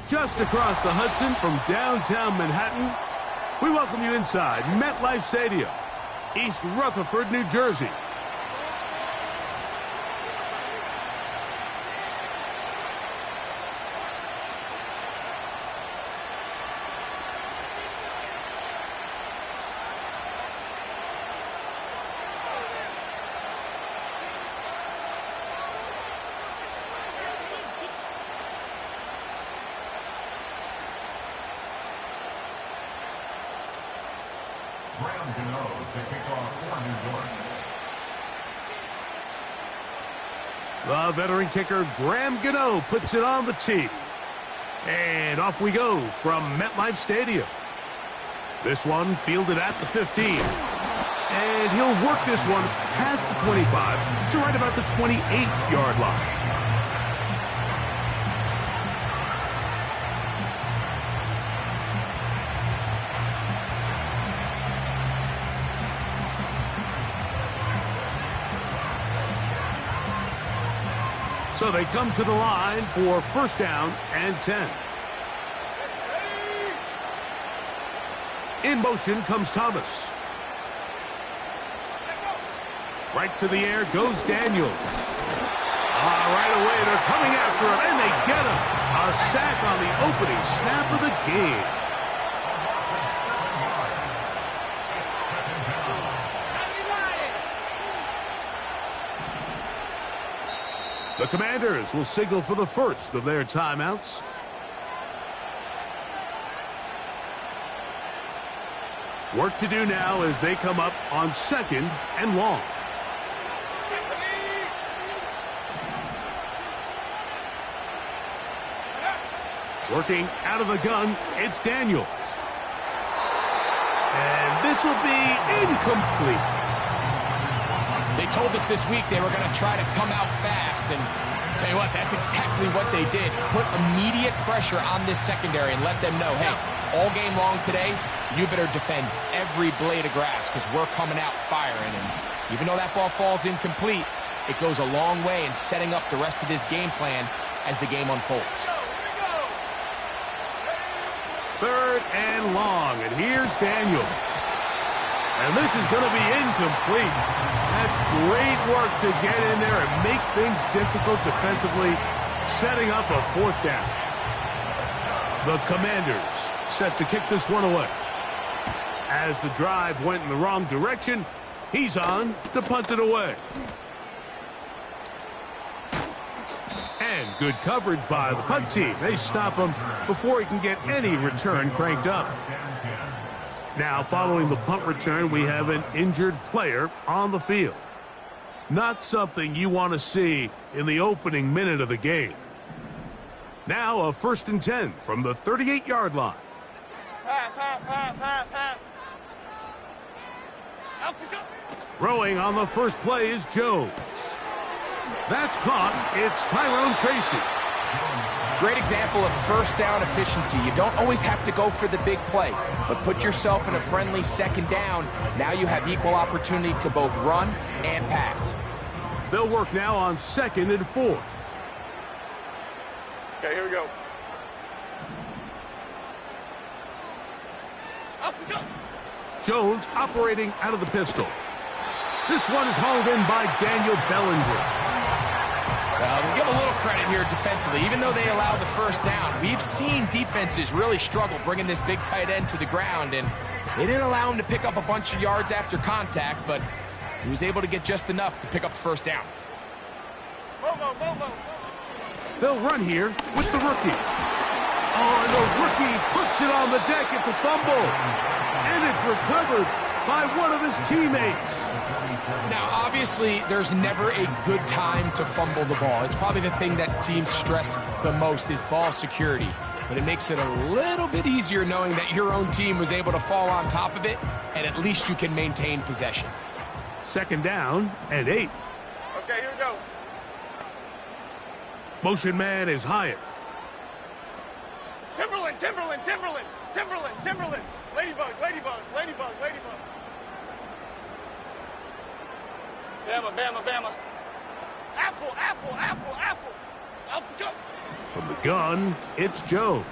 Just across the Hudson from downtown Manhattan, we welcome you inside MetLife Stadium, East Rutherford, New Jersey. Graham Gano to kick off for New York. The veteran kicker Graham Gano puts it on the tee. And off we go from MetLife Stadium. This one fielded at the 15. And he'll work this one past the 25 to right about the 28-yard line. So they come to the line for first down and 10. In motion comes Thomas. Right to the air goes Daniels. Right away, they're coming after him, and they get him. A sack on the opening snap of the game. The Commanders will signal for the first of their timeouts. Work to do now as they come up on second and long. Working out of the gun, it's Daniels. And this will be incomplete. They told us this week they were going to try to come out fast, and tell you what, that's exactly what they did. Put immediate pressure on this secondary and let them know, hey, all game long today, you better defend every blade of grass because we're coming out firing. And even though that ball falls incomplete, it goes a long way in setting up the rest of this game plan as the game unfolds. Third and long, and here's Daniels. And this is going to be incomplete. That's great work to get in there and make things difficult defensively, setting up a fourth down. The Commanders set to kick this one away. As the drive went in the wrong direction, he's on to punt it away. And good coverage by the punt team. They stop him before he can get any return cranked up. Now, following the punt return, we have an injured player on the field. Not something you want to see in the opening minute of the game. Now, a 1st and 10 from the 38-yard line. Throwing on the first play is Jones. That's caught. It's Tyrone Tracy. Great example of first down efficiency. You don't always have to go for the big play, but put yourself in a friendly second down. Now you have equal opportunity to both run and pass. They'll work now on 2nd and 4. Okay, here we go. Up we go. Jones operating out of the pistol. This one is hauled in by Daniel Bellinger. We'll give a little credit here defensively. Even though they allowed the first down, we've seen defenses really struggle bringing this big tight end to the ground, and they didn't allow him to pick up a bunch of yards after contact, but he was able to get just enough to pick up the first down. They'll run here with the rookie. Oh, and the rookie puts it on the deck. It's a fumble, and it's recovered by one of his teammates. Now, obviously, there's never a good time to fumble the ball. It's probably the thing that teams stress the most is ball security. But it makes it a little bit easier knowing that your own team was able to fall on top of it, and at least you can maintain possession. 2nd down and 8. Okay, here we go. Motion man is Hyatt. Timberland. Ladybug, ladybug, ladybug, ladybug. Bama, Bama, Bama. Apple, apple, apple, apple. Apple, go. From the gun, it's Jones.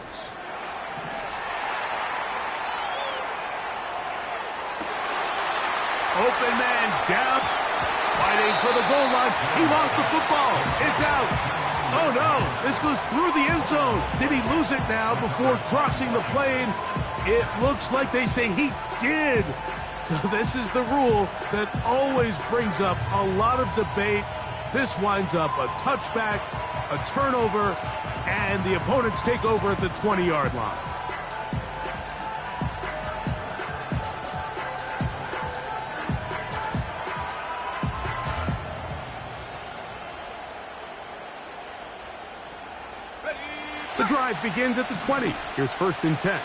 Open man down. Fighting for the goal line. He lost the football. It's out. Oh, no. This goes through the end zone. Did he lose it now before crossing the plane? It looks like they say he did. So this is the rule that always brings up a lot of debate. This winds up a touchback, a turnover, and the opponents take over at the 20-yard line. The drive begins at the 20. Here's 1st and 10.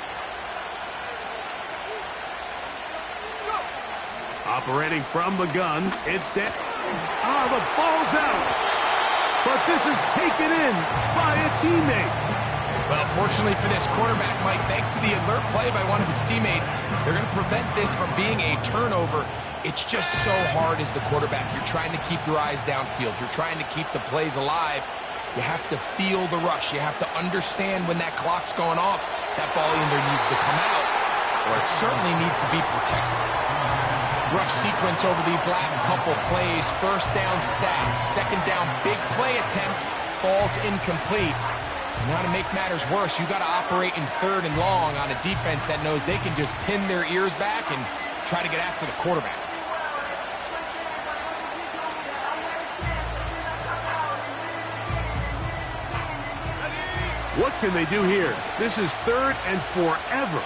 Operating from the gun, it's dead. The ball's out. But this is taken in by a teammate. Well, fortunately for this quarterback, Mike, thanks to the alert play by one of his teammates, they're going to prevent this from being a turnover. It's just so hard as the quarterback. You're trying to keep your eyes downfield. You're trying to keep the plays alive. You have to feel the rush. You have to understand when that clock's going off. That ball either needs to come out or it certainly needs to be protected. Rough sequence over these last couple plays. 1st down sack. 2nd down big play attempt falls incomplete. Now to make matters worse, you got to operate in 3rd and long on a defense that knows they can just pin their ears back and try to get after the quarterback. What can they do here? This is 3rd and forever.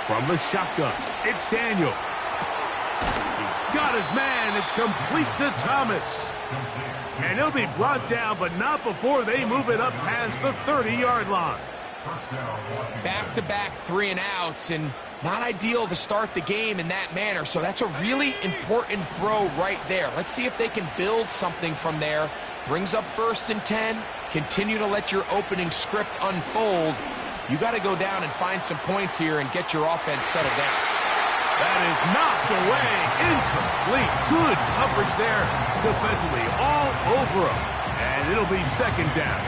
From the shotgun, it's Daniels. He's got his man. It's complete to Thomas. And he'll be brought down, but not before they move it up past the 30-yard line. Back-to-back 3-and-outs, and not ideal to start the game in that manner. So that's a really important throw right there. Let's see if they can build something from there. Brings up 1st and 10. Continue to let your opening script unfold. You got to go down and find some points here and get your offense settled down. That is knocked away. Incomplete. Good coverage there defensively all over him. And it'll be 2nd down.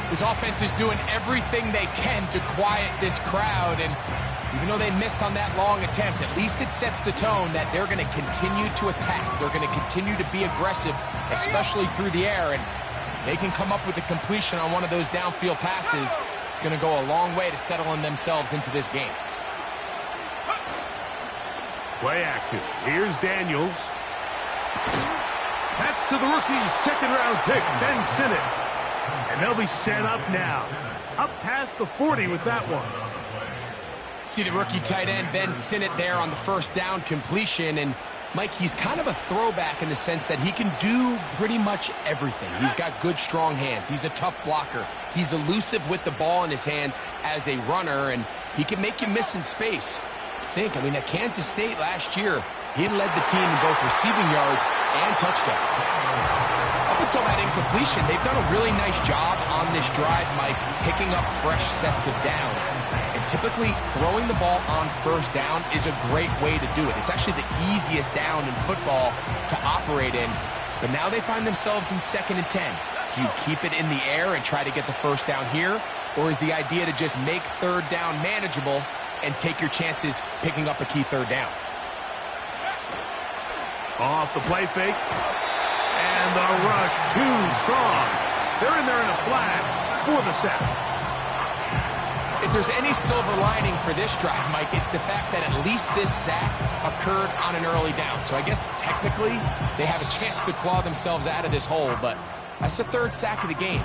This offense is doing everything they can to quiet this crowd. And even though they missed on that long attempt, at least it sets the tone that they're going to continue to attack. They're going to continue to be aggressive, especially through the air. And they can come up with a completion on one of those downfield passes. It's going to go a long way to settling themselves into this game. Play action. Here's Daniels. That's to the rookie 2nd-round pick, Ben Sinnott. And they'll be set up now. Up past the 40 with that one. See the rookie tight end, Ben Sinnott, there on the 1st down completion. And Mike, he's kind of a throwback in the sense that he can do pretty much everything. He's got good, strong hands. He's a tough blocker. He's elusive with the ball in his hands as a runner, and he can make you miss in space. At Kansas State last year, he led the team in both receiving yards and touchdowns. Up until that incompletion, they've done a really nice job on this drive, Mike, picking up fresh sets of downs. And typically, throwing the ball on 1st down is a great way to do it. It's actually the easiest down in football to operate in. But now they find themselves in 2nd and 10. Do you keep it in the air and try to get the 1st down here? Or is the idea to just make 3rd down manageable and take your chances picking up a key 3rd down? Off the play fake. And the rush too strong. They're in there in a flash for the sack. If there's any silver lining for this drive, Mike, it's the fact that at least this sack occurred on an early down. So I guess technically they have a chance to claw themselves out of this hole, but that's the 3rd sack of the game.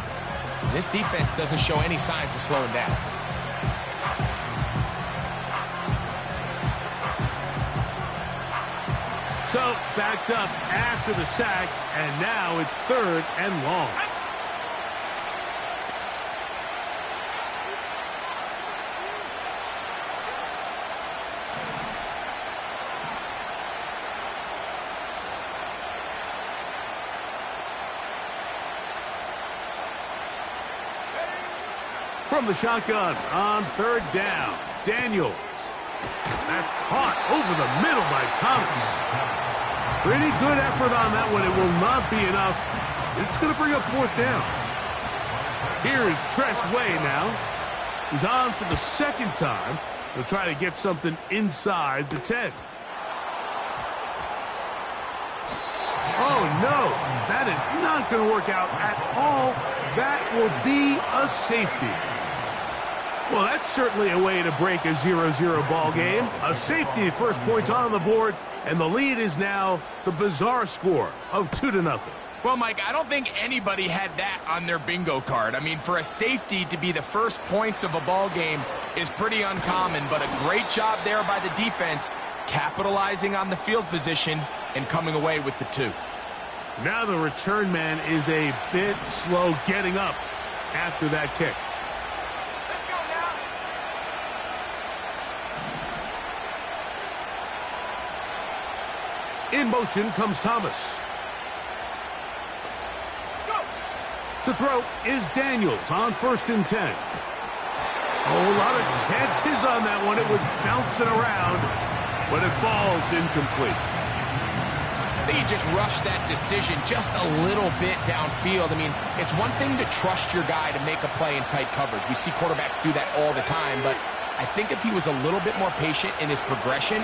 This defense doesn't show any signs of slowing down. So backed up after the sack, and now it's 3rd and long. From the shotgun on third down, Daniels. That's caught over the middle by Thomas. Pretty good effort on that one. It will not be enough. It's going to bring up fourth down. Here's Tress Way now. He's on for the second time. He'll try to get something inside the 10. Oh, no. That is not going to work out at all. That will be a safety. Well, that's certainly a way to break a 0-0 ball game. A safety, first points on the board, and the lead is now the bizarre score of 2-0. Well, Mike, I don't think anybody had that on their bingo card. I mean, for a safety to be the first points of a ball game is pretty uncommon, but a great job there by the defense, capitalizing on the field position and coming away with the 2. Now the return man is a bit slow getting up after that kick. In motion comes Thomas. To throw is Daniels on 1st and 10. Oh, a lot of chances on that one. It was bouncing around, but it falls incomplete. I think he just rushed that decision just a little bit downfield. I mean, it's one thing to trust your guy to make a play in tight coverage. We see quarterbacks do that all the time, but I think if he was a little bit more patient in his progression,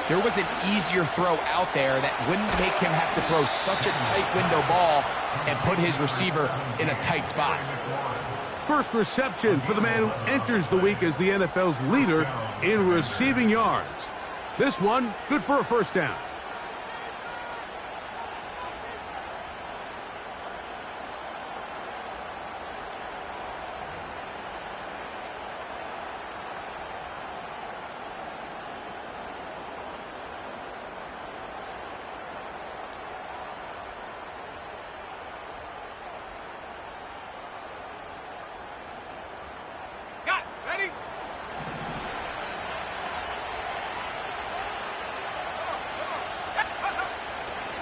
there was an easier throw out there that wouldn't make him have to throw such a tight window ball and put his receiver in a tight spot. First reception for the man who enters the week as the NFL's leader in receiving yards. This one, good for a first down.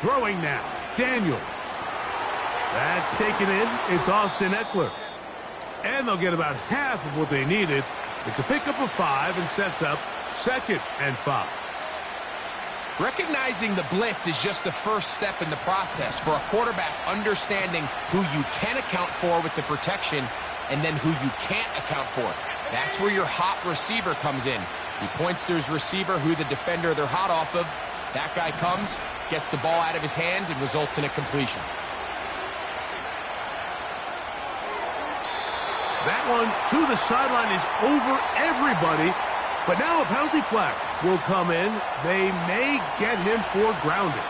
Throwing now, Daniels. That's taken in. It's Austin Eckler. And they'll get about half of what they needed. It's a pickup of 5 and sets up 2nd and 5. Recognizing the blitz is just the first step in the process for a quarterback understanding who you can account for with the protection and then who you can't account for. That's where your hot receiver comes in. He points to his receiver who the defender they're hot off of. That guy comes, gets the ball out of his hand, and results in a completion. That one to the sideline is over everybody, but now a penalty flag will come in. They may get him for grounding.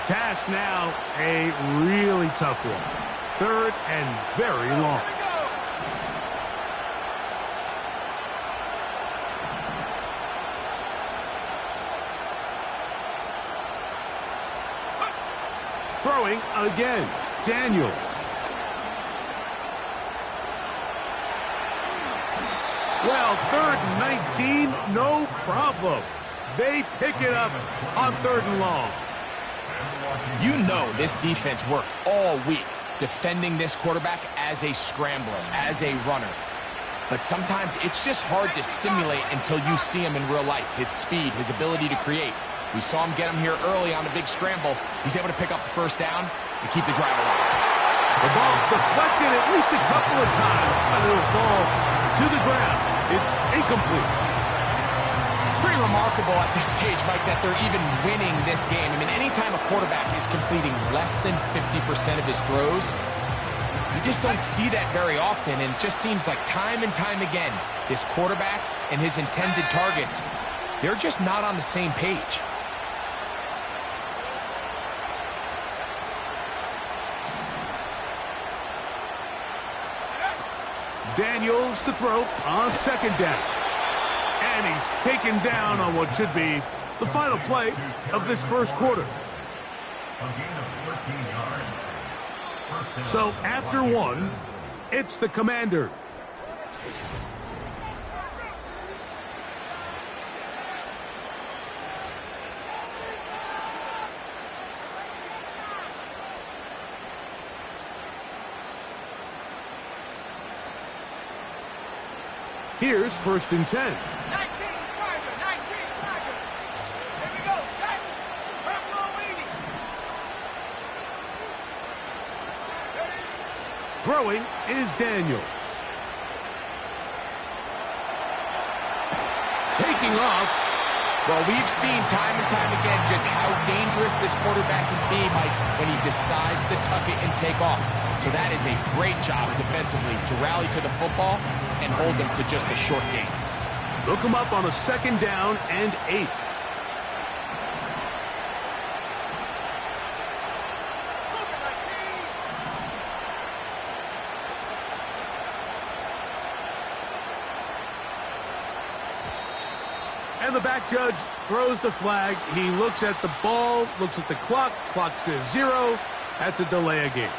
Task now, a really tough one. 3rd and very long. Throwing again, Daniels. Well, 3rd and 19, no problem. They pick it up on 3rd and long. You know this defense worked all week defending this quarterback as a scrambler, as a runner. But sometimes it's just hard to simulate until you see him in real life. His speed, his ability to create. We saw him get him here early on a big scramble. He's able to pick up the first down and keep the drive alive. The ball deflected at least a couple of times, but it'll fall to the ground. It's incomplete. Pretty remarkable at this stage, Mike, that they're even winning this game. I mean, anytime a quarterback is completing less than 50% of his throws, you just don't see that very often, and it just seems like time and time again, this quarterback and his intended targets, they're just not on the same page. Daniels to throw on 2nd down. And he's taken down on what should be the final play of this first quarter. So after 1, It's the Commander. Here's 1st and 10. 19, Tiger, 19, Tiger. Here we go, set. Trevor waiting. Throwing is Daniels. Taking off. Well, we've seen time and time again just how dangerous this quarterback can be, Mike, when he decides to tuck it and take off. So that is a great job defensively to rally to the football and hold them to just a short gain. Look him up on a 2nd down and 8. And the back judge throws the flag. He looks at the ball, looks at the clock. Clock says 0. That's a delay of game.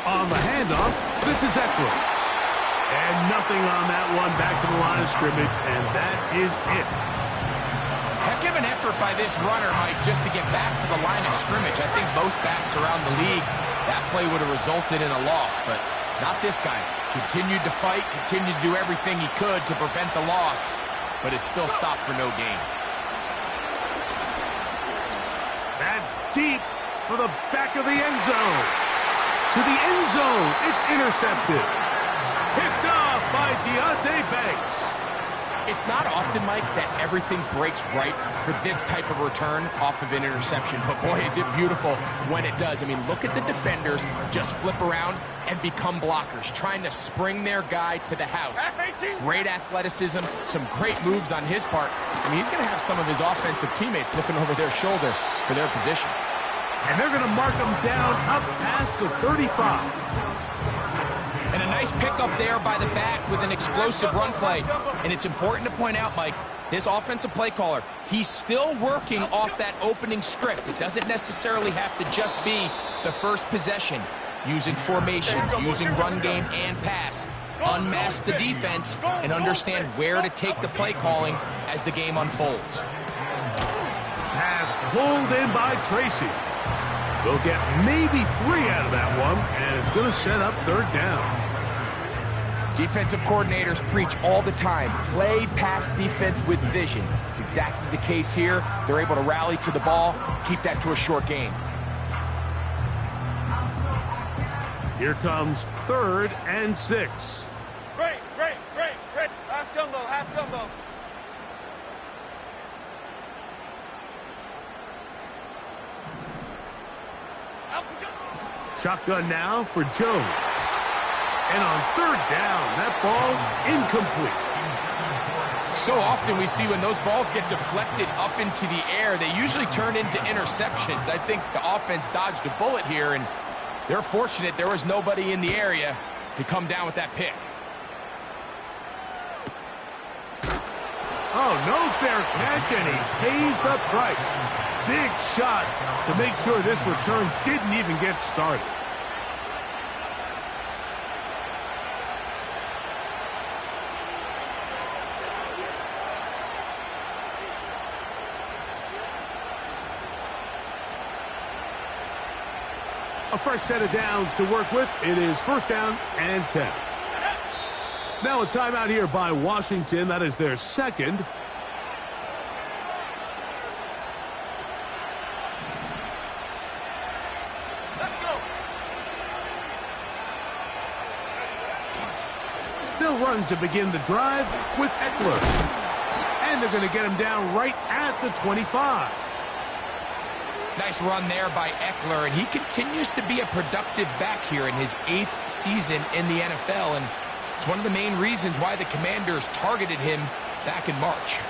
On the handoff, this is Eckler. And nothing on that one. Back to the line of scrimmage, and that is it. Heck of an effort by this runner, Mike, just to get back to the line of scrimmage. I think most backs around the league, that play would have resulted in a loss, but not this guy. Continued to fight, continued to do everything he could to prevent the loss, but it still stopped for no gain. That's deep for the back of the end zone. To the end zone, it's intercepted. Picked off by Deonte Banks. It's not often, Mike, that everything breaks right for this type of return off of an interception. But boy, is it beautiful when it does. I mean, look at the defenders just flip around and become blockers, trying to spring their guy to the house. Great athleticism, some great moves on his part. I mean, he's going to have some of his offensive teammates looking over their shoulder for their position. And they're going to mark him down up past the 35. And a nice pickup there by the back with an explosive run play. And it's important to point out, Mike, this offensive play caller, he's still working off that opening script. It doesn't necessarily have to just be the first possession. Using formations, using run game and pass. Unmask the defense and understand where to take the play calling as the game unfolds. Pass pulled in by Tracy. They'll get maybe 3 out of that one, and it's going to set up 3rd down. Defensive coordinators preach all the time, play pass defense with vision. It's exactly the case here. They're able to rally to the ball, keep that to a short gain. Here comes 3rd and 6. Great. Half jumbo. Shotgun now for Jones. And on 3rd down, that ball incomplete. So often we see when those balls get deflected up into the air, they usually turn into interceptions. I think the offense dodged a bullet here, and they're fortunate there was nobody in the area to come down with that pick. Oh, no fair catch, and he pays the price. Big shot to make sure this return didn't even get started. A fresh set of downs to work with. It is 1st down and 10. Now a timeout here by Washington. That is their 2nd. Let's go. They'll run to begin the drive with Eckler. And they're going to get him down right at the 25. Nice run there by Eckler, and he continues to be a productive back here in his 8th season in the NFL, and it's one of the main reasons why the Commanders targeted him back in March.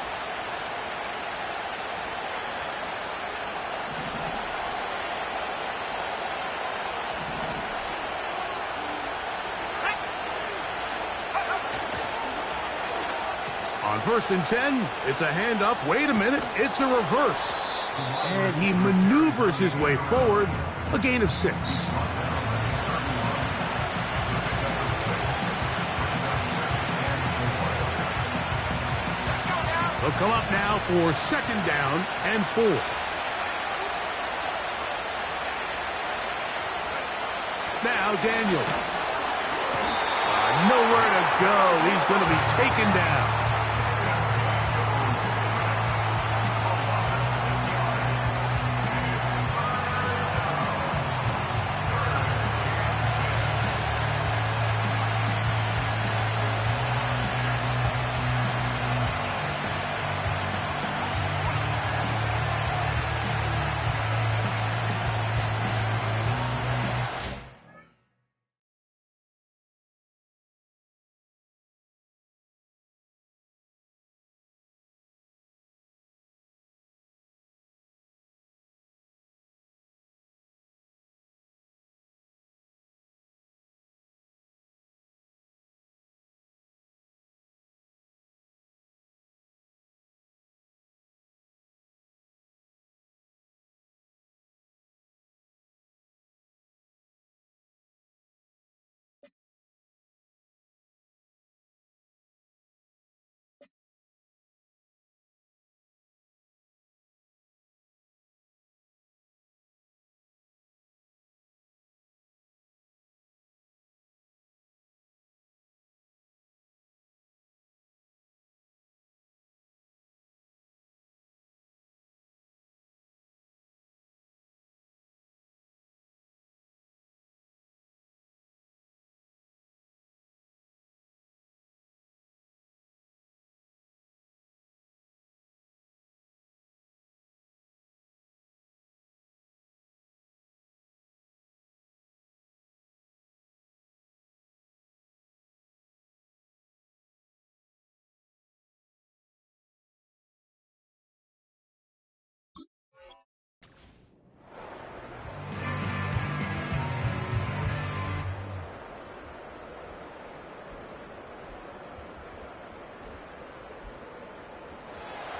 On 1st and 10, it's a handoff. Wait a minute, it's a reverse. And he maneuvers his way forward, a gain of 6. They'll come up now for 2nd down and 4. Now Daniels. Nowhere to go. He's going to be taken down.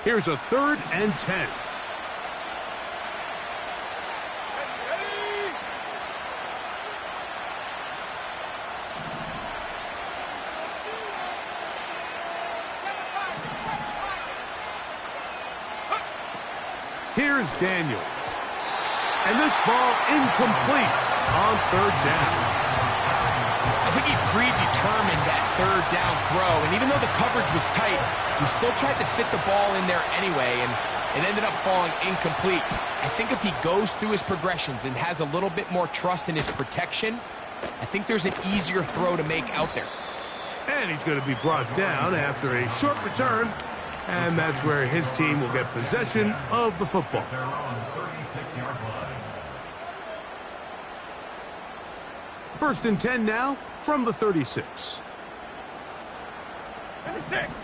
Here's a 3rd and 10. Here's Daniels. And this ball incomplete on 3rd down. I think he predetermined that 3rd down throw, and even though the coverage was tight, he still tried to fit the ball in there anyway, and it ended up falling incomplete. I think if he goes through his progressions and has a little bit more trust in his protection, I think there's an easier throw to make out there. And he's going to be brought down after a short return, and that's where his team will get possession of the football. Their own 36-yard line. 1st and 10 now from the 36. 56.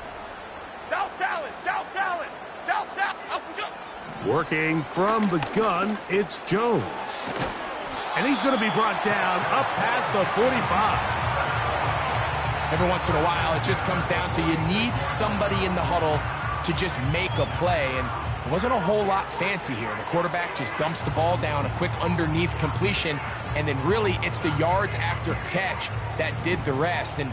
South salad, south salad, south salad. Up and go. Working from the gun, it's Jones. And he's going to be brought down up past the 45. Every once in a while, it just comes down to you need somebody in the huddle to just make a play, and it wasn't a whole lot fancy here. The quarterback just dumps the ball down, a quick underneath completion, and then really it's the yards after catch that did the rest, and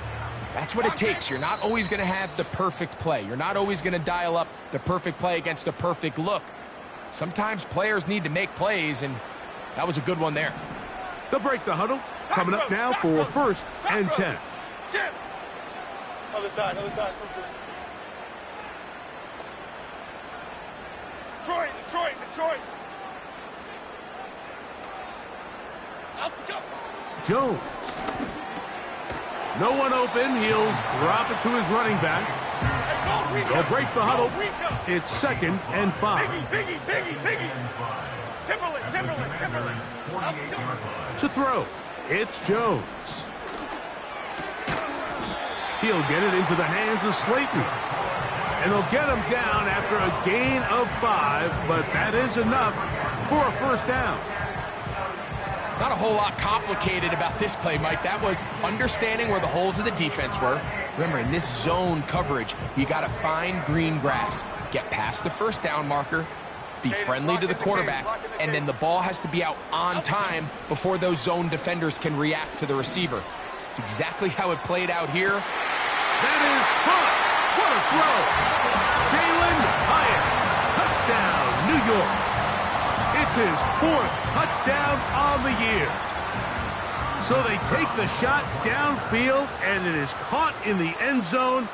that's what it takes. You're not always going to have the perfect play. You're not always going to dial up the perfect play against the perfect look. Sometimes players need to make plays, and that was a good one there. They'll break the huddle. Coming up now for 1st and 10. Chip. Other side, other side. Detroit, Detroit, Detroit. Up and go. Jones. No one open. He'll drop it to his running back. Hey, go, They'll break the huddle. Go, Rico. It's 2nd and 5. Biggie. Timberland. Up and go. To throw, it's Jones. He'll get it into the hands of Slayton. And they'll get him down after a gain of 5, but that is enough for a 1st down. Not a whole lot complicated about this play, Mike. That was understanding where the holes of the defense were. Remember, in this zone coverage, you got to find green grass. Get past the 1st down marker, be friendly to the quarterback, and then the ball has to be out on time before those zone defenders can react to the receiver. It's exactly how it played out here. That is caught. What a throw. Jalin Hyatt. Touchdown, New York. It's his 4th touchdown on the year. So they take the shot downfield, and it is caught in the end zone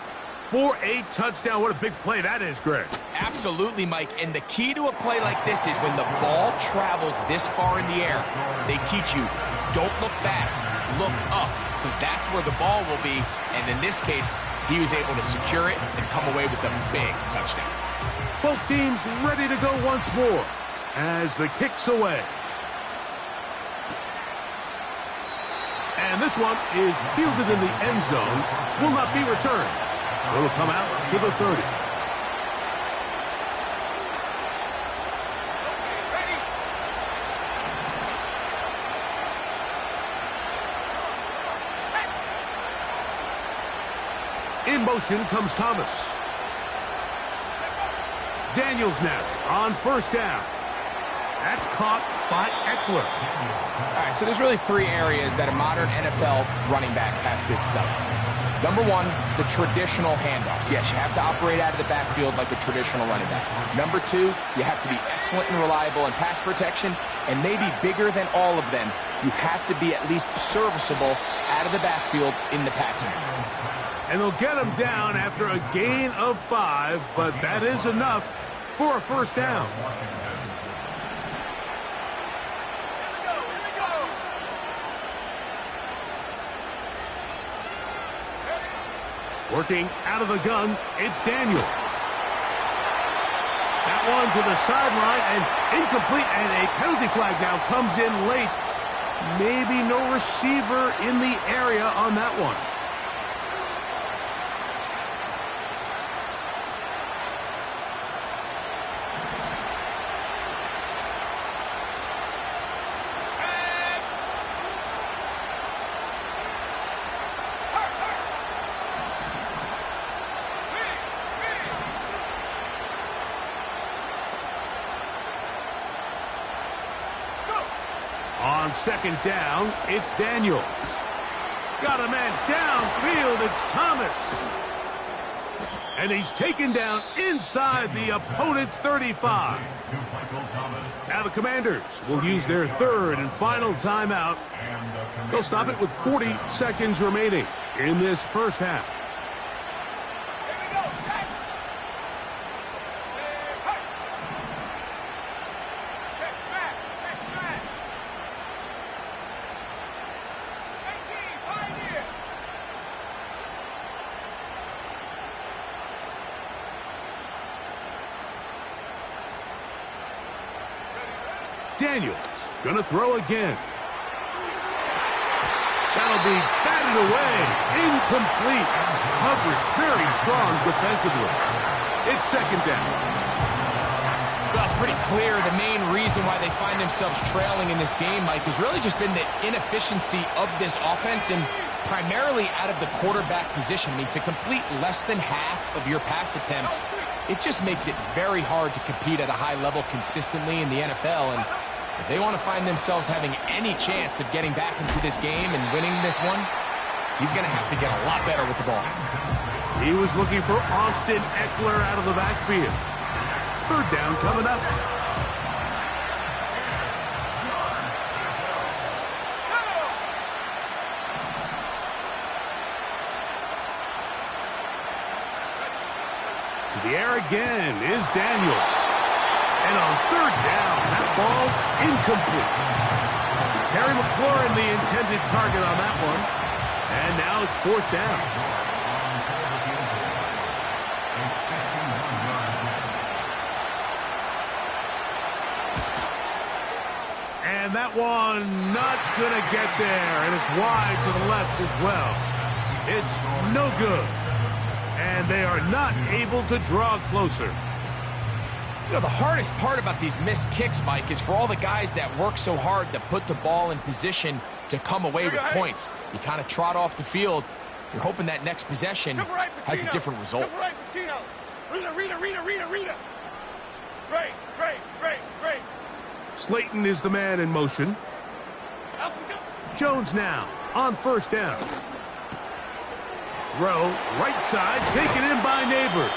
for a touchdown. What a big play that is, Greg. Absolutely, Mike. And the key to a play like this is when the ball travels this far in the air, they teach you, don't look back, look up, because that's where the ball will be. And in this case, he was able to secure it and come away with a big touchdown. Both teams ready to go once more as the kick's away. And this one is fielded in the end zone, will not be returned. So it'll come out to the 30. In motion comes Thomas. Daniels now on first down. That's caught by Eckler. All right, so there's really 3 areas that a modern NFL running back has to excel at. Number 1, the traditional handoffs. Yes, you have to operate out of the backfield like a traditional running back. Number 2, you have to be excellent and reliable in pass protection, and maybe bigger than all of them, you have to be at least serviceable out of the backfield in the passing game. And they'll get him down after a gain of 5, but that is enough for a first down. Working out of the gun, it's Daniels. That one to the sideline and incomplete, and a penalty flag now comes in late. Maybe no receiver in the area on that one. On second down, it's Daniels. Got a man downfield, it's Thomas. And he's taken down inside the opponent's 35. Now the Commanders will use their 3rd and final timeout. They'll stop it with 40 seconds remaining in this first half. Daniels gonna throw again. That'll be batted away. Incomplete. Coverage very strong defensively. It's second down. Well, it's pretty clear the main reason why they find themselves trailing in this game, Mike, has really just been the inefficiency of this offense and primarily out of the quarterback position. I mean, to complete less than half of your pass attempts, it just makes it very hard to compete at a high level consistently in the NFL. And if they want to find themselves having any chance of getting back into this game and winning this one, he's going to have to get a lot better with the ball. He was looking for Austin Eckler out of the backfield. Third down coming up. To the air again is Daniels. And on third down, that ball incomplete. Terry McLaurin the intended target on that one. And now it's fourth down. And that one not going to get there. And it's wide to the left as well. It's no good. And they are not able to draw closer. You know, the hardest part about these missed kicks, Mike, is for all the guys that work so hard to put the ball in position to come away with points. You kind of trot off the field. You're hoping that next possession has a different result. Right, Patino. Rita. Right. Slayton is the man in motion. Jones now on first down. Throw, right side, taken in by Neighbors.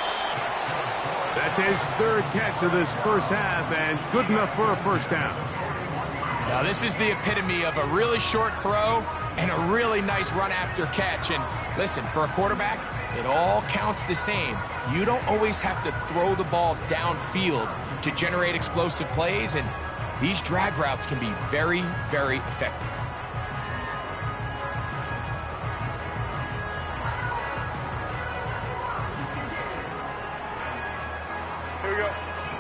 That's his third catch of this first half, and good enough for a first down. Now, this is the epitome of a really short throw and a really nice run after catch. And listen, for a quarterback, it all counts the same. You don't always have to throw the ball downfield to generate explosive plays, and these drag routes can be very, very effective. Here we go.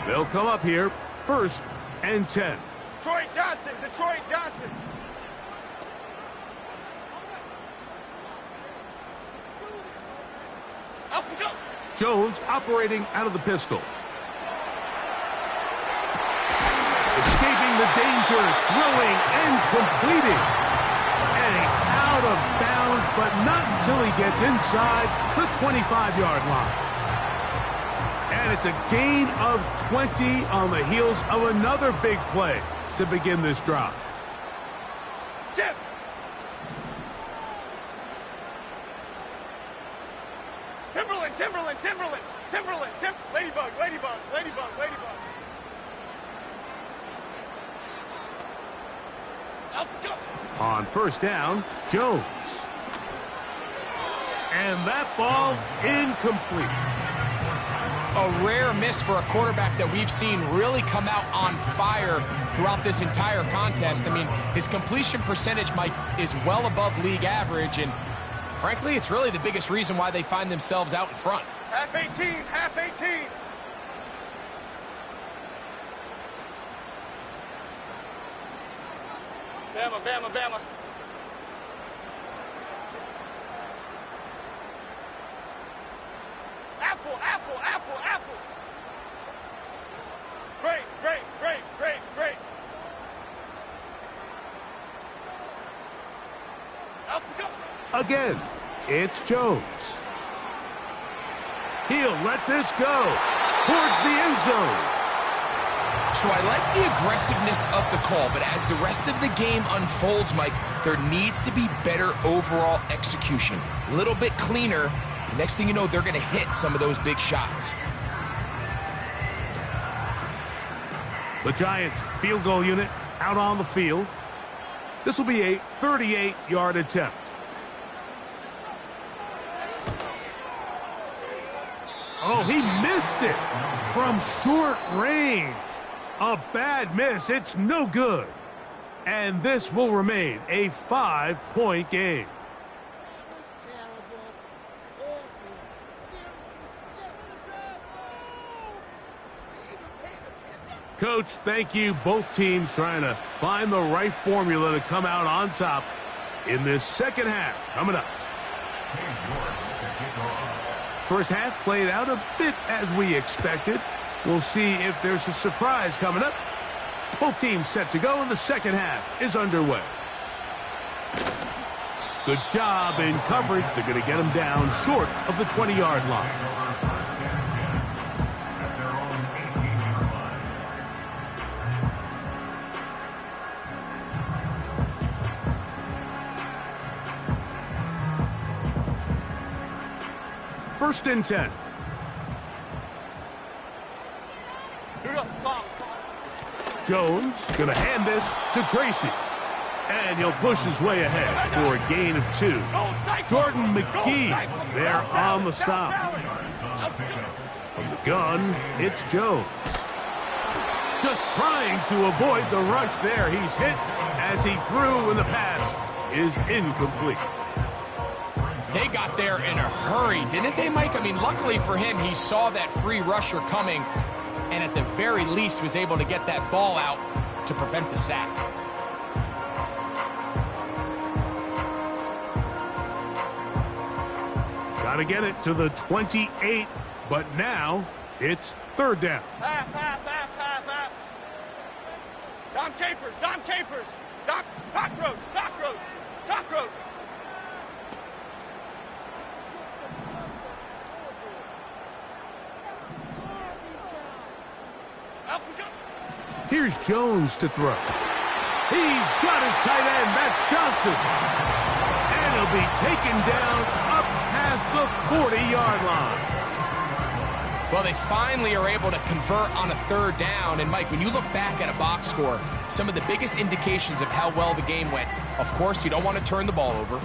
They'll come up here, 1st and 10. Detroit Johnson, Detroit Johnson. Up we go. Jones operating out of the pistol. Escaping the danger, throwing and completing. And he's out of bounds, but not until he gets inside the 25-yard line. And it's a gain of 20 on the heels of another big play to begin this drive. Chip. Timberland, Timberland, Timberland, Timberland, Ladybug, Ladybug, Ladybug, Ladybug. Up we go. On first down, Jones. And that ball incomplete. A rare miss for a quarterback that we've seen really come out on fire throughout this entire contest. I mean, his completion percentage, Mike, is well above league average, and frankly, it's really the biggest reason why they find themselves out in front. Half 18, half 18. Bama, Bama, Bama. Apple, apple, apple, apple. Great, great, great, great, great. Up we go. Again, it's Jones. He'll let this go towards the end zone. So I like the aggressiveness of the call, but as the rest of the game unfolds, Mike, there needs to be better overall execution. A little bit cleaner. Next thing you know, they're going to hit some of those big shots. The Giants field goal unit out on the field. This will be a 38-yard attempt. Oh, he missed it from short range. A bad miss. It's no good. And this will remain a 5-point game. Coach, thank you. Both teams trying to find the right formula to come out on top in this second half. Coming up. First half played out a bit as we expected. We'll see if there's a surprise coming up. Both teams set to go, and the second half is underway. Good job in coverage. They're going to get him down short of the 20-yard line. First and 10. Here we go. Calm. Jones going to hand this to Tracy. And he'll push his way ahead for a gain of 2. Jordan McGee there on the stop. From the gun, it's Jones. Just trying to avoid the rush there. He's hit as he threw, and the pass is incomplete. They got there in a hurry, didn't they, Mike? I mean, luckily for him, he saw that free rusher coming and at the very least was able to get that ball out to prevent the sack. Got to get it to the 28, but now it's third down. Half. Dom Capers. Cockroach. Up we go. Here's Jones to throw. He's got his tight end. That's Johnson. And he'll be taken down up past the 40-yard line. Well, they finally are able to convert on a third down. And, Mike, when you look back at a box score, some of the biggest indications of how well the game went, of course, you don't want to turn the ball over.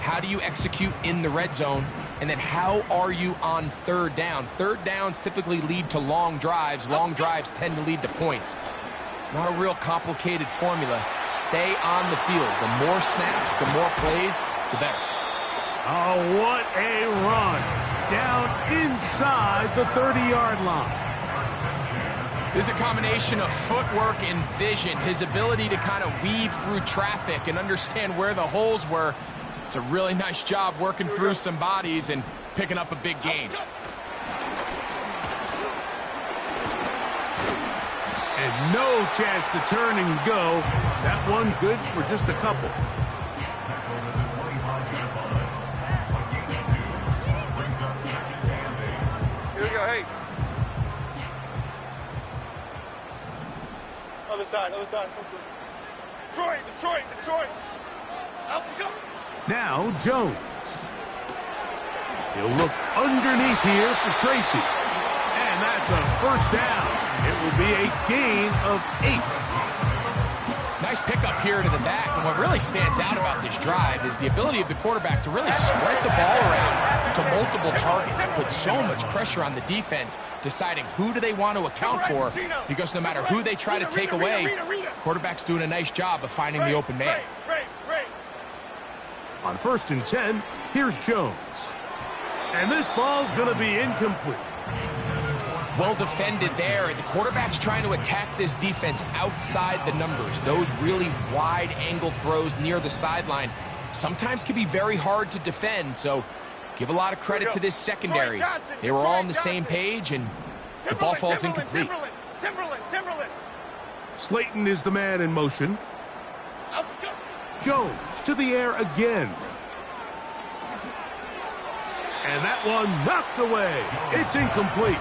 How do you execute in the red zone? And then how are you on third down? Third downs typically lead to long drives. Long drives tend to lead to points. It's not a real complicated formula. Stay on the field. The more snaps, the more plays, the better. Oh, what a run. Down inside the 30-yard line. There's a combination of footwork and vision, his ability to kind of weave through traffic and understand where the holes were. It's a really nice job working through some bodies and picking up a big gain. And no chance to turn and go. That one good for just a couple. Here we go, hey. Other side, other side. Detroit. Up we go. Now Jones. He'll look underneath here for Tracy. And that's a first down. It will be a gain of 8. Nice pickup here to the back, and what really stands out about this drive is the ability of the quarterback to really spread the ball around to multiple targets, put so much pressure on the defense, deciding who do they want to account for, because no matter who they try to take away, quarterback's doing a nice job of finding the open man. On 1st and 10, here's Jones. And this ball's going to be incomplete. Well defended there. The quarterback's trying to attack this defense outside the numbers. Those really wide angle throws near the sideline sometimes can be very hard to defend. So give a lot of credit to this secondary. They were all on the same page, and the ball falls incomplete. Timberland. Slayton is the man in motion. Jones to the air again. And that one knocked away. It's incomplete.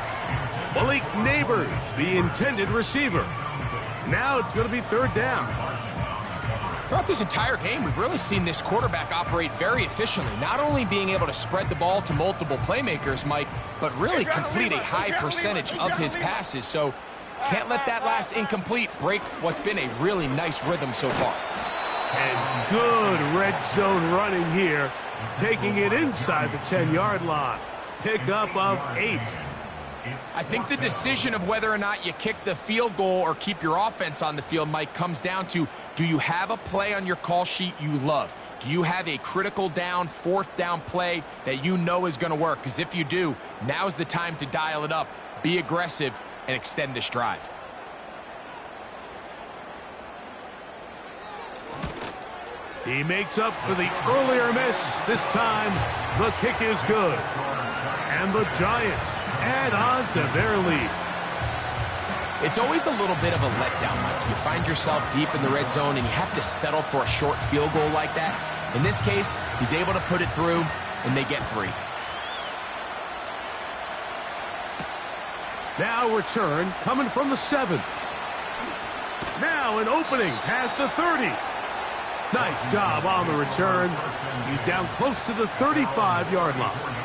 Malik Neighbors, the intended receiver. Now it's going to be third down. Throughout this entire game, we've really seen this quarterback operate very efficiently, not only being able to spread the ball to multiple playmakers, Mike, but really complete a high percentage of his passes. So can't let that last incomplete break what's been a really nice rhythm so far. And good red zone running here, taking it inside the 10-yard line. Pickup of 8. I think the decision of whether or not you kick the field goal or keep your offense on the field, Mike, comes down to, do you have a play on your call sheet you love? Do you have a critical down, 4th down play that you know is going to work? Because if you do, now's the time to dial it up, be aggressive, and extend this drive. He makes up for the earlier miss. This time, the kick is good. And the Giants add on to their lead. It's always a little bit of a letdown, Mike. You find yourself deep in the red zone and you have to settle for a short field goal like that. In this case, he's able to put it through, and they get 3. Now return coming from the 7. Now an opening past the 30. Nice job on the return. He's down close to the 35-yard line.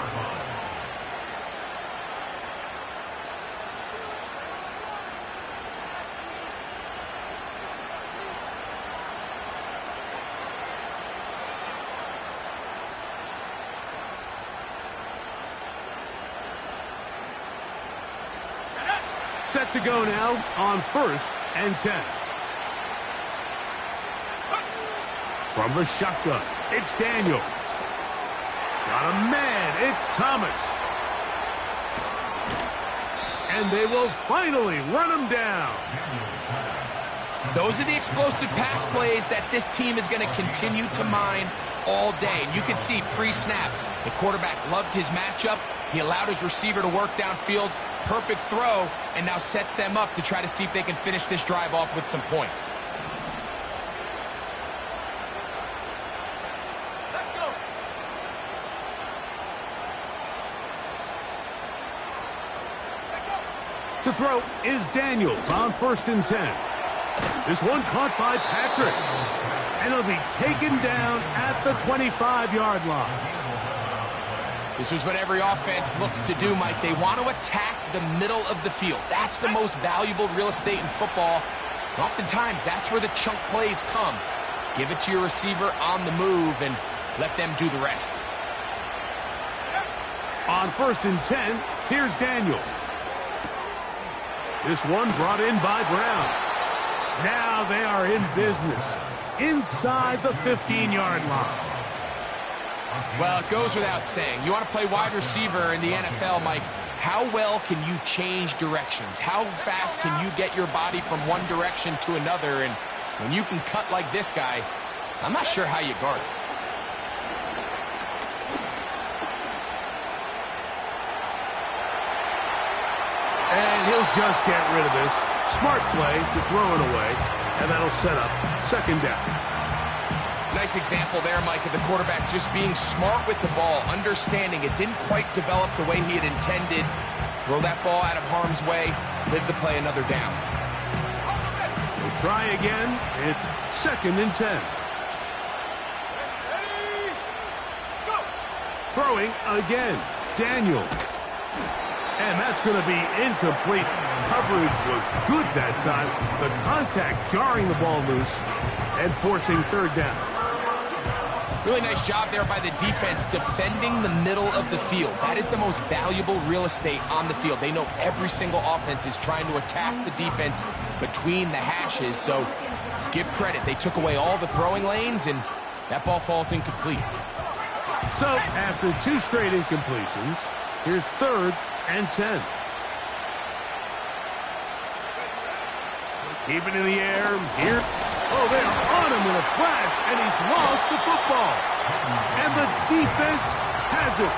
Set to go now on 1st and 10. From the shotgun, it's Daniels. Got a man, it's Thomas. And they will finally run him down. Those are the explosive pass plays that this team is going to continue to mine all day. And you can see pre-snap, the quarterback loved his matchup. He allowed his receiver to work downfield. Perfect throw, and now sets them up to try to see if they can finish this drive off with some points. Let's go. To throw is Daniels on 1st and 10. This one caught by Patrick. And it'll be taken down at the 25-yard line. This is what every offense looks to do, Mike. They want to attack the middle of the field. That's the most valuable real estate in football. And oftentimes, that's where the chunk plays come. Give it to your receiver on the move and let them do the rest. On 1st and 10, here's Daniels. This one brought in by Brown. Now they are in business inside the 15-yard line. Well, it goes without saying. You want to play wide receiver in the NFL, Mike. How well can you change directions? How fast can you get your body from one direction to another? And when you can cut like this guy, I'm not sure how you guard it. And he'll just get rid of this. Smart play to throw it away, and that'll set up 2nd down. Nice example there, Mike, of the quarterback just being smart with the ball, understanding it didn't quite develop the way he had intended. Throw that ball out of harm's way, live to play another down. We'll try again. It's 2nd and 10. Throwing again. Daniels. And that's going to be incomplete. Coverage was good that time. The contact jarring the ball loose and forcing 3rd down. Really nice job there by the defense defending the middle of the field. That is the most valuable real estate on the field. They know every single offense is trying to attack the defense between the hashes. So give credit. They took away all the throwing lanes, and that ball falls incomplete. So after 2 straight incompletions, here's 3rd and 10. Keep it in the air here. Oh, they are on him in a flash, and he's lost the football. And the defense has it.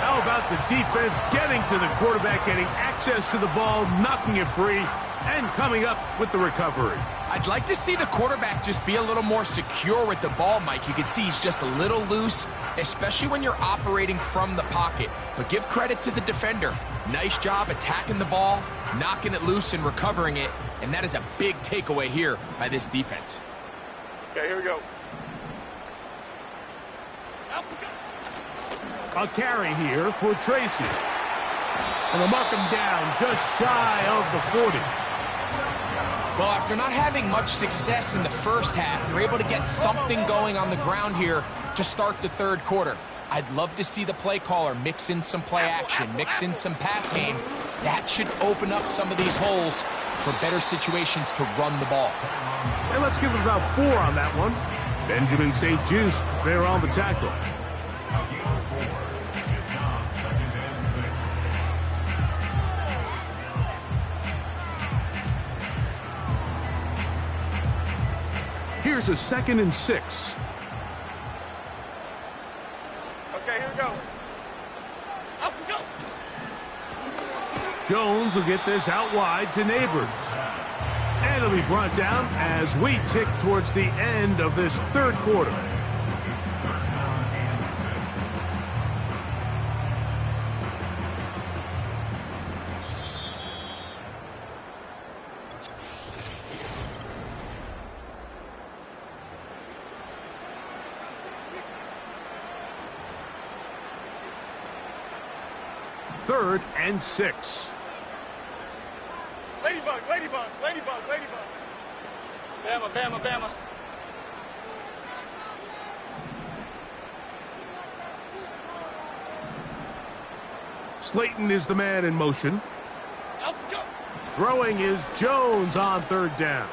How about the defense getting to the quarterback, getting access to the ball, knocking it free, and coming up with the recovery? I'd like to see the quarterback just be a little more secure with the ball, Mike. You can see he's just a little loose, especially when you're operating from the pocket. But give credit to the defender. Nice job attacking the ball, knocking it loose and recovering it. And that is a big takeaway here by this defense. Okay, here we go. A carry here for Tracy. And they'll mark him down just shy of the 40. Well, after not having much success in the first half, they're able to get something going on the ground here to start the 3rd quarter. I'd love to see the play caller mix in some play action, mix in some pass game. That should open up some of these holes for better situations to run the ball. And let's give it about 4 on that one. Benjamin St-Juste there on the tackle. Here's a 2nd and 6. Okay, here we go. Up we go. Jones will get this out wide to Neighbors. And it'll be brought down as we tick towards the end of this 3rd quarter. Third and 6. Ladybug, ladybug, ladybug, ladybug. Bama, Bama, Bama. Slayton is the man in motion. Up we go. Throwing is Jones on 3rd down.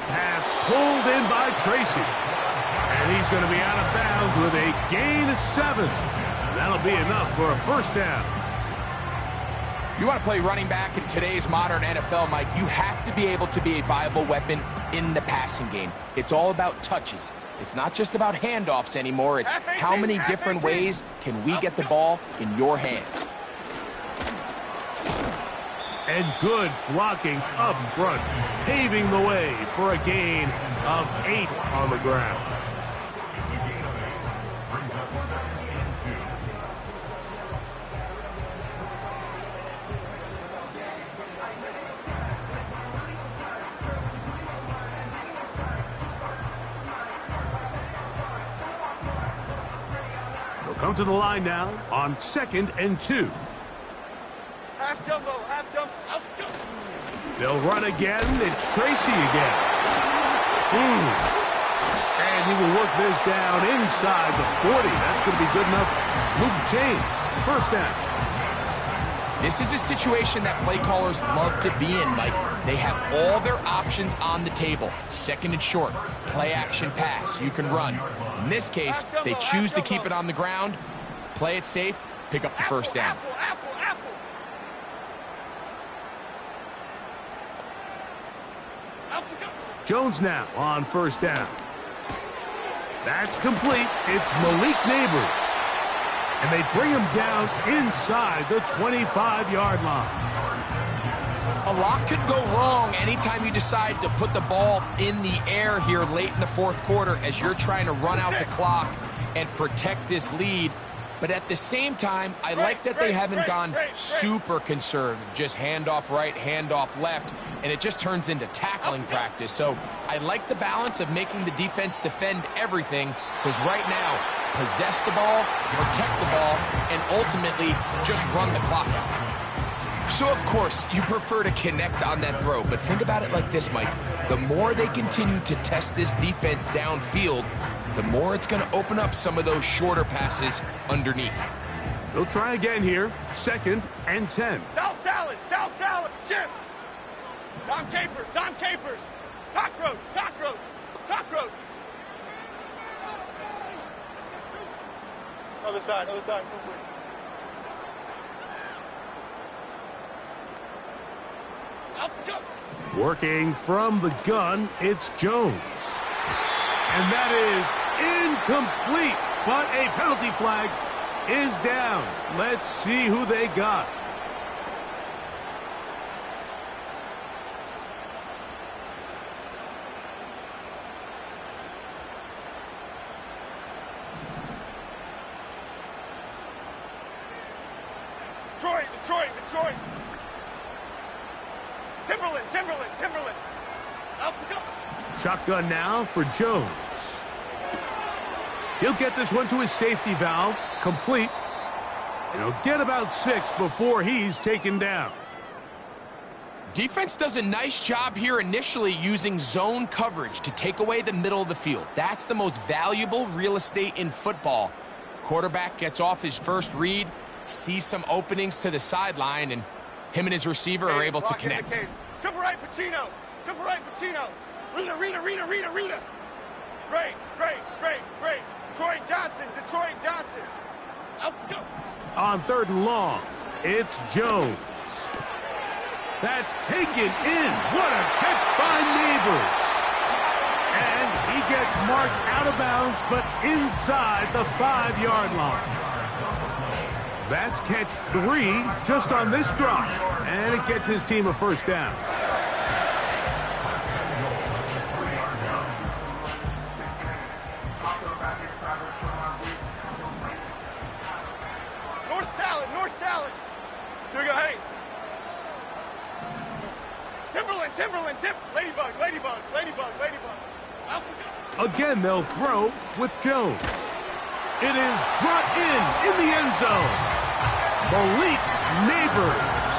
Pass pulled in by Tracy. And he's going to be out of bounds with a gain of 7. And that'll be enough for a 1st down. If you want to play running back in today's modern NFL, Mike, you have to be able to be a viable weapon in the passing game. It's all about touches. It's not just about handoffs anymore. It's how many different ways can we get the ball in your hands. And good blocking up front, paving the way for a gain of 8 on the ground. come to the line now on 2nd and 2. Half jumbo, half jump. Out, jump. They'll run again. It's Tracy again. And he will work this down inside the 40. That's going to be good enough to move the chains. First down. This is a situation that play callers love to be in, Mike. They have all their options on the table. 2nd and short, play action pass, you can run. In this case, they choose to keep it on the ground, play it safe, pick up the first down. Apple. Jones now on first down. That's complete. It's Malik Neighbors. And they bring him down inside the 25-yard line. A lot could go wrong anytime you decide to put the ball in the air here late in the 4th quarter as you're trying to run out the clock and protect this lead. But at the same time, I like that they haven't gone super conservative. Just handoff right, handoff left, and it just turns into tackling practice. So I like the balance of making the defense defend everything, because right now, possess the ball, protect the ball, and ultimately just run the clock out. So, of course, you prefer to connect on that throw, but think about it like this, Mike. The more they continue to test this defense downfield, the more it's going to open up some of those shorter passes underneath. They'll try again here. 2nd and 10. South salad, chip. Don Capers. Cockroach. Other side, real quick. Working from the gun, it's Jones. And that is incomplete, but a penalty flag is down. Let's see who they got. Detroit. Timberland. Up we go. Shotgun now for Jones. He'll get this one to his safety valve, complete. And he'll get about 6 before he's taken down. Defense does a nice job here initially using zone coverage to take away the middle of the field. That's the most valuable real estate in football. Quarterback gets off his first read, sees some openings to the sideline, and him and his receiver are able to connect. Triple right, Pacino. Rita. Great. Detroit Johnson. Out we go. On 3rd and long, it's Jones. That's taken in. What a catch by Neighbors. And he gets marked out of bounds, but inside the 5-yard line. That's catch 3 just on this drive. And it gets his team a first down. North salad. Here we go, hey. Timberland. Ladybug. Out we go. Again, they'll throw with Jones. It is brought in the end zone. Malik Neighbors.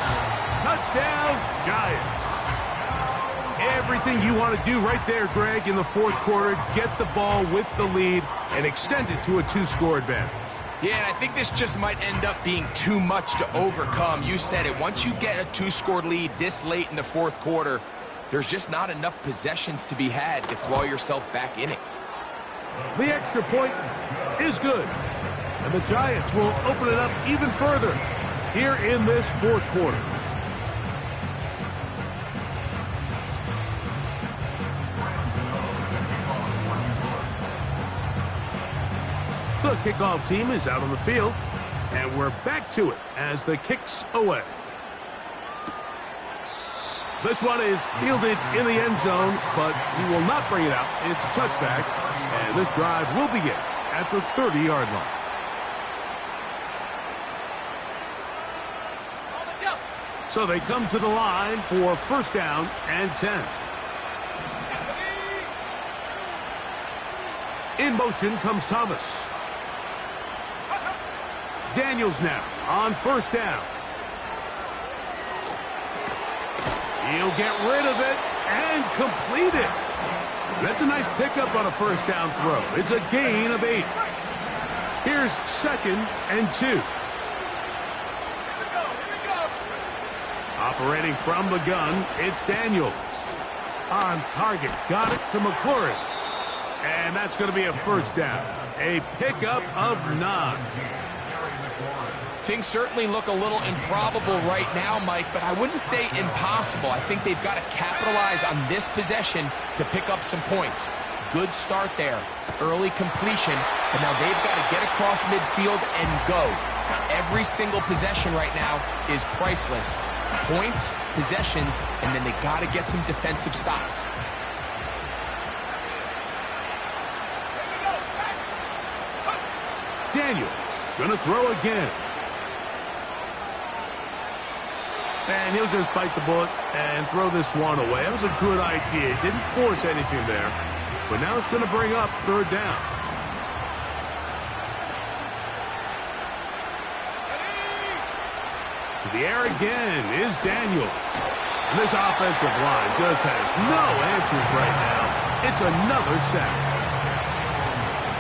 Touchdown, Giants. Everything you want to do right there, Greg, in the 4th quarter. Get the ball with the lead and extend it to a 2-score advantage. Yeah, and I think this just might end up being too much to overcome. You said it. Once you get a 2-score lead this late in the 4th quarter, there's just not enough possessions to be had to claw yourself back in it. The extra point is good. And the Giants will open it up even further here in this 4th quarter. The kickoff team is out on the field, and we're back to it as the kick's away. This one is fielded in the end zone, but he will not bring it out. It's a touchback, and this drive will begin at the 30-yard line. So they come to the line for first down and 10. In motion comes Thomas. Daniels now on first down. He'll get rid of it and complete it. That's a nice pickup on a first down throw. It's a gain of 8. Here's 2nd and 2. Operating from the gun, it's Daniels. On target, got it to McLaurin. And that's going to be a first down. A pickup of 9. Things certainly look a little improbable right now, Mike, but I wouldn't say impossible. I think they've got to capitalize on this possession to pick up some points. Good start there. Early completion, but now they've got to get across midfield and go. Every single possession right now is priceless. Points, possessions, and then they got to get some defensive stops. Daniels going to throw again. And he'll just bite the bullet and throw this one away. That was a good idea. Didn't force anything there. But now it's going to bring up 3rd down. To the air again is Daniels. And this offensive line just has no answers right now. It's another sack.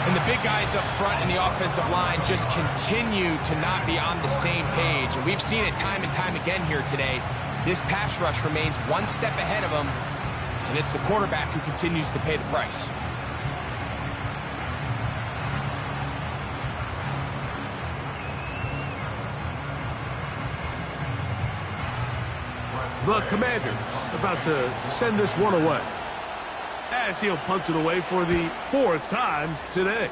And the big guys up front in the offensive line just continue to not be on the same page. And we've seen it time and time again here today. This pass rush remains one step ahead of them, and it's the quarterback who continues to pay the price. The Commanders about to send this one away, as he'll punch it away for the 4th time today.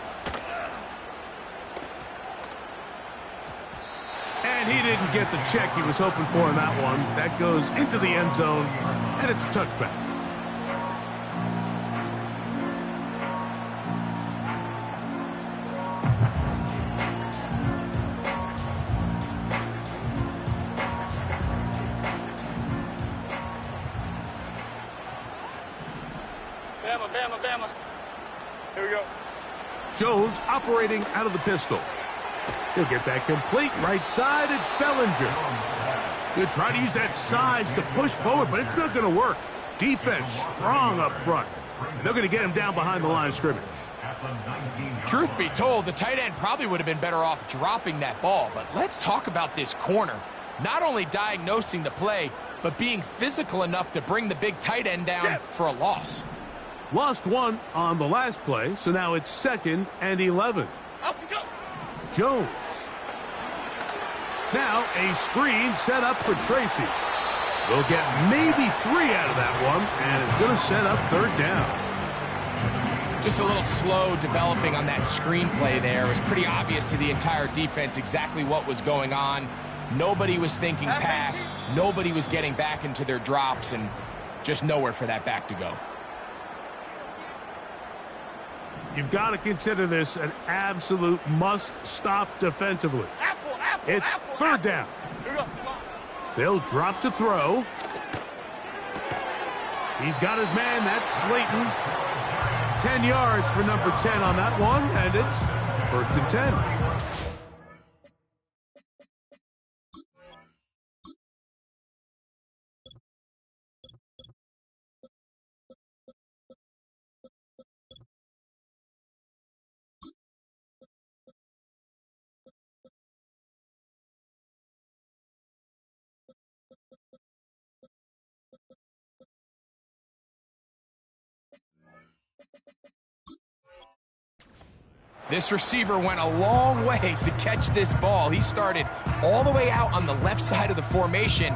And he didn't get the check he was hoping for in that one. That goes into the end zone, and it's a touchback. Bama, Bama. Here we go. Jones operating out of the pistol. He'll get that complete. Right side, it's Bellinger. He'll try to use that size to push forward, but it's not going to work. Defense strong up front. And they're going to get him down behind the line of scrimmage. Truth be told, the tight end probably would have been better off dropping that ball. But let's talk about this corner. Not only diagnosing the play, but being physical enough to bring the big tight end down for a loss. Lost one on the last play, so now it's 2nd and 11. Up we go. Jones. Now a screen set up for Tracy. They'll get maybe 3 out of that one, and it's going to set up 3rd down. Just a little slow developing on that screenplay there. It was pretty obvious to the entire defense exactly what was going on. Nobody was thinking pass. Nobody was getting back into their drops, and just nowhere for that back to go. You've got to consider this an absolute must-stop defensively. It's 3rd down. They'll drop to throw. He's got his man. That's Slayton. 10 yards for number 10 on that one, and it's 1st and 10. This receiver went a long way to catch this ball. He started all the way out on the left side of the formation,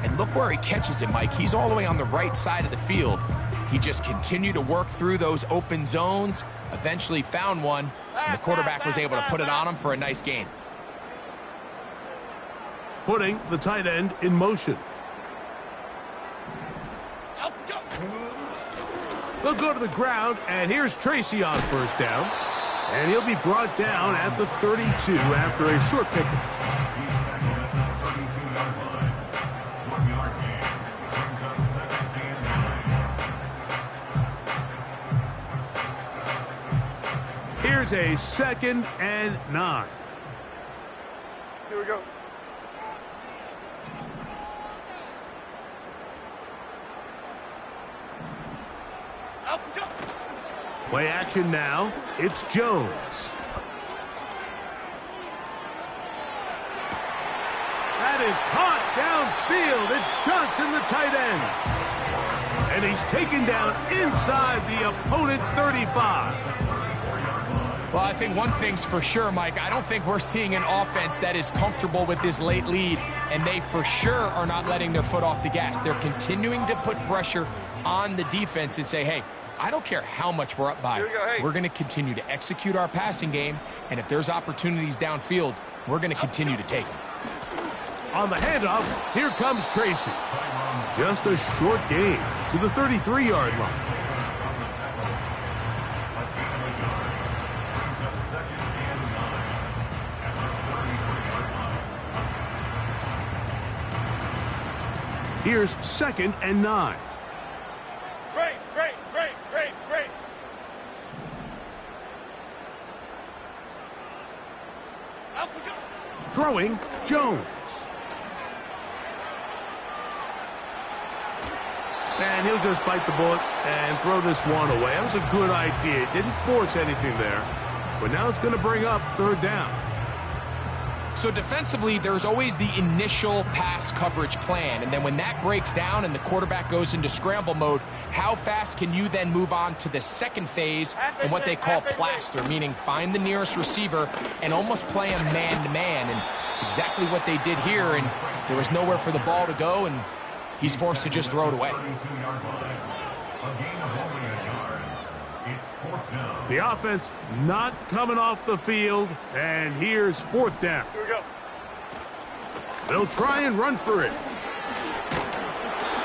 and look where he catches it, Mike. He's all the way on the right side of the field. He just continued to work through those open zones, eventually found one, and the quarterback was able to put it on him for a nice gain. Putting the tight end in motion. They'll go to the ground, and here's Tracy on 1st down. And he'll be brought down at the 32 after a short pickup. Here's a 2nd and 9. we go. Up we go. Play action now. It's Jones. That is caught downfield. It's Johnson, the tight end. And he's taken down inside the opponent's 35. Well, I think one thing's for sure, Mike. I don't think we're seeing an offense that is comfortable with this late lead, and they for sure are not letting their foot off the gas. They're continuing to put pressure on the defense and say, hey, I don't care how much we're up by. We're going to continue to execute our passing game, and if there's opportunities downfield, we're going to continue to take them. On the handoff, here comes Tracy. Just a short gain to the 33-yard line. Here's 2nd and 9. Great. Up we go. Throwing, Jones. And he'll just bite the bullet and throw this one away. That was a good idea. Didn't force anything there. But now it's going to bring up 3rd down. So defensively, there's always the initial pass coverage plan. And then when that breaks down and the quarterback goes into scramble mode, how fast can you then move on to the second phase and what they call plaster, meaning find the nearest receiver and almost play him man-to-man. And it's exactly what they did here. And there was nowhere for the ball to go, and he's forced to just throw it away. The offense not coming off the field, and here's 4th down. Here we go. They'll try and run for it.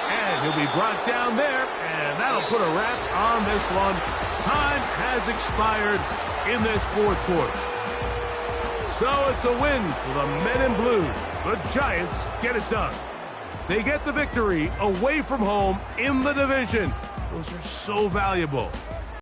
And he'll be brought down there, and that'll put a wrap on this one. Time has expired in this 4th quarter. So it's a win for the men in blue. The Giants get it done. They get the victory away from home in the division. Those are so valuable.